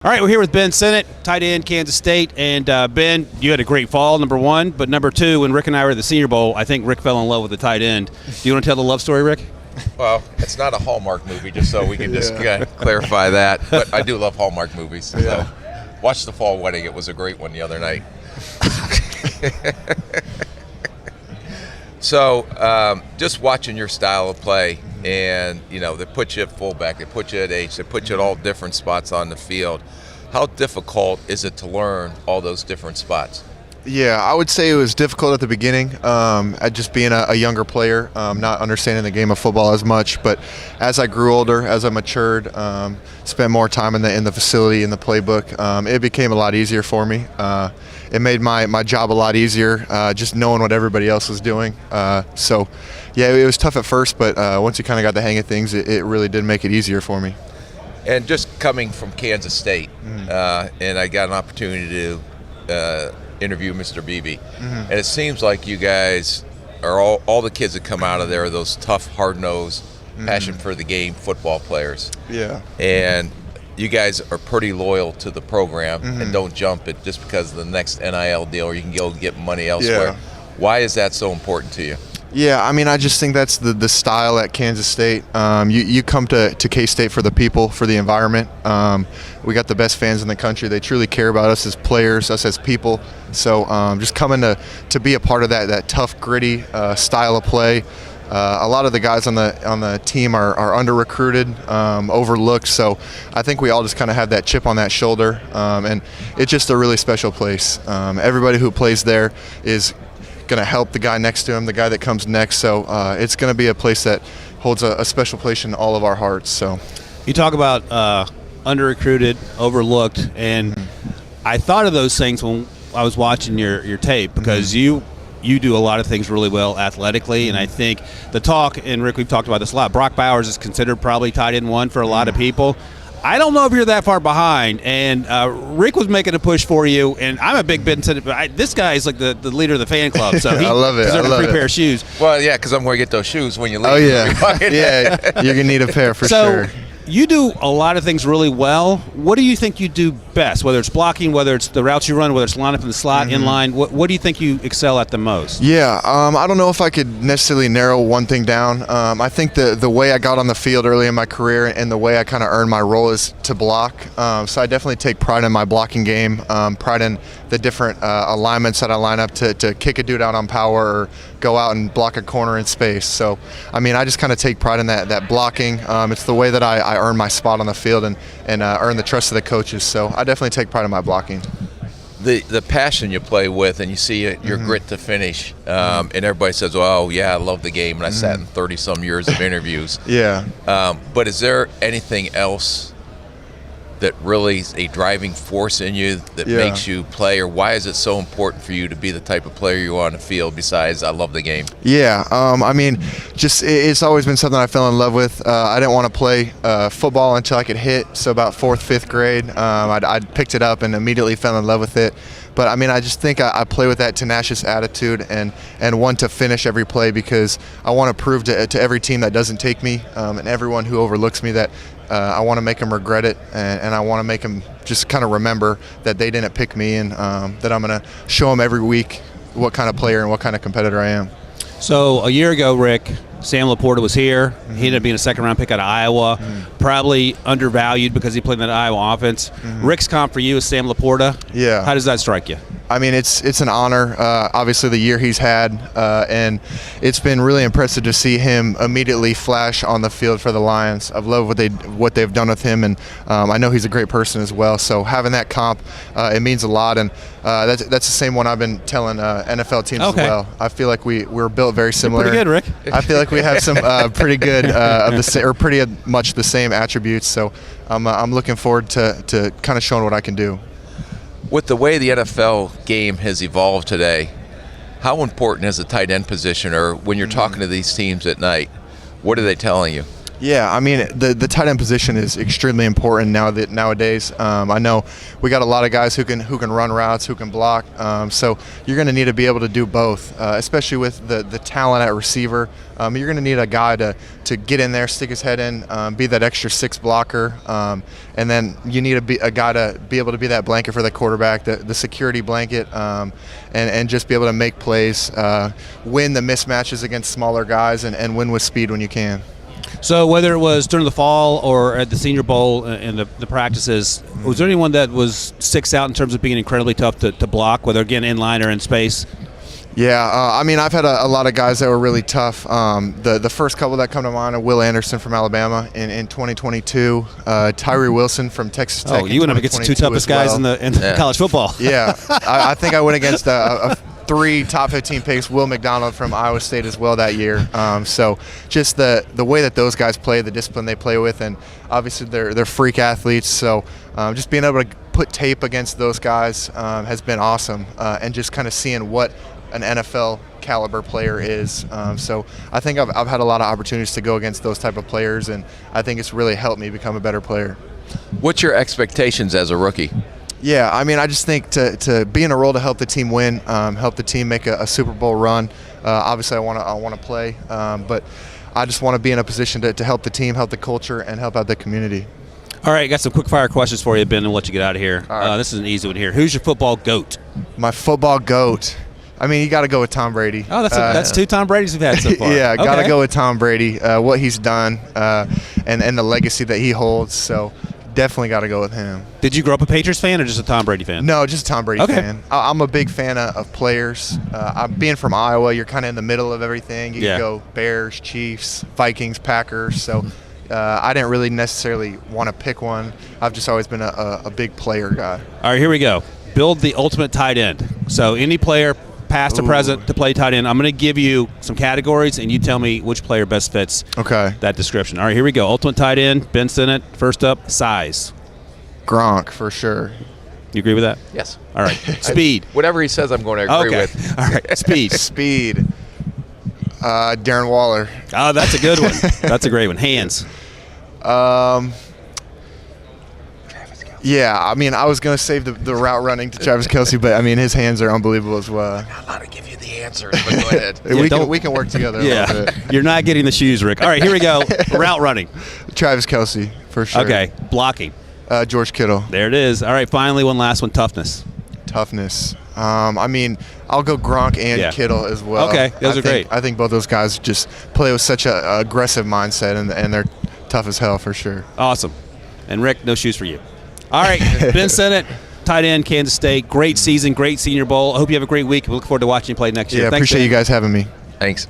All right, we're here with Ben Sinnott, tight end, Kansas State. And Ben, you had a great fall, number one. But number two, when Rick and I were at the Senior Bowl, I think Rick fell in love with the tight end. Do you want to tell the love story, Rick? Well, it's not a Hallmark movie, just so we can just clarify that. But I do love Hallmark movies. So watch The Fall Wedding. It was a great one the other night. So just watching your style of play, and, you know, they put you at fullback, they put you at H, they put you at all different spots on the field. How difficult is it to learn all those different spots? Yeah, I would say it was difficult at the beginning, at just being a younger player, not understanding the game of football as much. But as I grew older, as I matured, spent more time in the facility, in the playbook, it became a lot easier for me. It made my job a lot easier, just knowing what everybody else was doing. So, yeah, it was tough at first, but once you kind of got the hang of things, it really did make it easier for me. And just coming from Kansas State, and I got an opportunity to interview Mr. Beebe, and it seems like you guys are all the kids that come out of there are those tough, hard-nosed, passion for the game football players. Yeah. And you guys are pretty loyal to the program and don't jump it just because of the next NIL deal, or you can go get money elsewhere. Yeah. Why is that so important to you? Yeah, I mean, I just think that's the style at Kansas State. You come to K-State for the people, for the environment. We got the best fans in the country. They truly care about us as players, us as people. So just coming to be a part of that tough, gritty style of play. A lot of the guys on the team are under-recruited, overlooked. So I think we all just kind of have that chip on that shoulder, and it's just a really special place. Everybody who plays there is going to help the guy next to him, the guy that comes next. So it's going to be a place that holds a special place in all of our hearts. So You talk about under-recruited, overlooked, and I thought of those things when I was watching your tape, because you do a lot of things really well athletically, and I think the talk, and Rick, we've talked about this a lot, Brock Bowers is considered probably tight end one for a lot of people. I don't know if you're that far behind, and Rick was making a push for you, and I'm a big Ben Sinnott, but this guy is like the leader of the fan club, so he I love it. deserves a free pair of shoes. Well, yeah, because I'm going to get those shoes when you leave. Oh, yeah. Yeah, you're going to need a pair for sure. You do a lot of things really well. What do you think you do best, whether it's blocking, whether it's the routes you run, whether it's line up in the slot, in line? What do you think you excel at the most? Yeah, I don't know if I could necessarily narrow one thing down. I think the way I got on the field early in my career and the way I kind of earned my role is to block. So I definitely take pride in my blocking game, pride in the different alignments that I line up to kick a dude out on power or go out and block a corner in space. So, I mean, I just kind of take pride in that blocking. It's the way that I earn my spot on the field and earn the trust of the coaches. So I definitely take pride in my blocking. The passion you play with, and you see your grit to finish, and everybody says, "Oh, yeah, I love the game," and I sat in 30-some years of interviews. Yeah. But is there anything else that really is a driving force in you that makes you play, or why is it so important for you to be the type of player you are on the field besides I love the game? Yeah, I mean, just it's always been something I fell in love with. I didn't want to play football until I could hit, so about 4th, 5th grade, I picked it up and immediately fell in love with it. But, I mean, I just think I play with that tenacious attitude and want to finish every play because I want to prove to every team that doesn't take me and everyone who overlooks me that I want to make them regret it, and I want to make them just kind of remember that they didn't pick me, and that I'm going to show them every week what kind of player and what kind of competitor I am. So a year ago, Rick, Sam Laporta was here. He ended up being a second-round pick out of Iowa, probably undervalued because he played in that Iowa offense. Rick's comp for you is Sam Laporta. Yeah. How does that strike you? I mean, it's an honor, obviously, the year he's had, and it's been really impressive to see him immediately flash on the field for the Lions. I've loved what they've done with him, and I know he's a great person as well. So having that comp, it means a lot, and that's the same one I've been telling NFL teams as well. I feel like we're built very similar. You're pretty good, Rick. I feel like we have some pretty good pretty much the same attributes. So I'm looking forward to kind of showing what I can do. With the way the NFL game has evolved today, how important is the tight end position, or when you're talking to these teams at night, what are they telling you? Yeah, I mean, the tight end position is extremely important nowadays. I know we got a lot of guys who can run routes, who can block. So you're going to need to be able to do both, especially with the talent at receiver. You're going to need a guy to get in there, stick his head in, be that extra 6 blocker, and then you need a guy to be able to be that blanket for the quarterback, the security blanket, and just be able to make plays, win the mismatches against smaller guys, and win with speed when you can. So whether it was during the fall or at the Senior Bowl and the practices, was there anyone that sticks out in terms of being incredibly tough to block, whether, again, in line or in space? Yeah, I mean, I've had a lot of guys that were really tough. The first couple that come to mind are Will Anderson from Alabama in 2022, Tyree Wilson from Texas Tech. Oh, you went up against the 2 toughest guys in the college football. Yeah, I think I went against a 3 top 15 picks, Will McDonald from Iowa State as well that year. So just the way that those guys play, the discipline they play with, and obviously they're freak athletes. So just being able to put tape against those guys has been awesome, and just kind of seeing what an NFL caliber player is. So I think I've had a lot of opportunities to go against those type of players, and I think it's really helped me become a better player. What's your expectations as a rookie? Yeah, I mean, I just think to be in a role to help the team win, help the team make a Super Bowl run. Obviously, I want to play, but I just want to be in a position to help the team, help the culture, and help out the community. All right, got some quick fire questions for you, Ben, and we'll let you get out of here. All right. This is an easy one here. Who's your football GOAT? My football GOAT. I mean, you got to go with Tom Brady. Oh, that's 2 Tom Brady's we've had so far. Yeah, got to Okay. go with Tom Brady. What he's done, and the legacy that he holds. So definitely got to go with him. Did you grow up a Patriots fan or just a Tom Brady fan? No, just a Tom Brady Okay. fan. I'm a big fan of players. Being from Iowa, you're kind of in the middle of everything. You Yeah. can go Bears, Chiefs, Vikings, Packers. So I didn't really necessarily want to pick one. I've just always been a big player guy. All right, here we go. Build the ultimate tight end. So any player, past or present, to play tight end. I'm going to give you some categories, and you tell me which player best fits Okay. that description. All right, here we go. Ultimate tight end, Ben Sinnott. First up, size. Gronk, for sure. You agree with that? Yes. All right. Speed. Whatever he says, I'm going to agree Okay. with. All right. Speed. Speed. Darren Waller. Oh, that's a good one. That's a great one. Hands. Yeah, I mean, I was going to save the route running to Travis Kelce, but, I mean, his hands are unbelievable as well. I'm not allowed to give you the answers, but go ahead. We can work together a little Yeah. bit. You're not getting the shoes, Rick. All right, here we go. Route running. Travis Kelce, for sure. Okay. Blocking. George Kittle. There it is. All right, finally, one last one. Toughness. Toughness. I mean, I'll go Gronk and Yeah. Kittle as well. Okay, those are great. I think both those guys just play with such a aggressive mindset, and they're tough as hell for sure. Awesome. And Rick, no shoes for you. All right, Ben Sinnott, tight end, Kansas State. Great season, great Senior Bowl. I hope you have a great week. We look forward to watching you play next year. Yeah, Thanks, appreciate Ben. you guys having me. Thanks.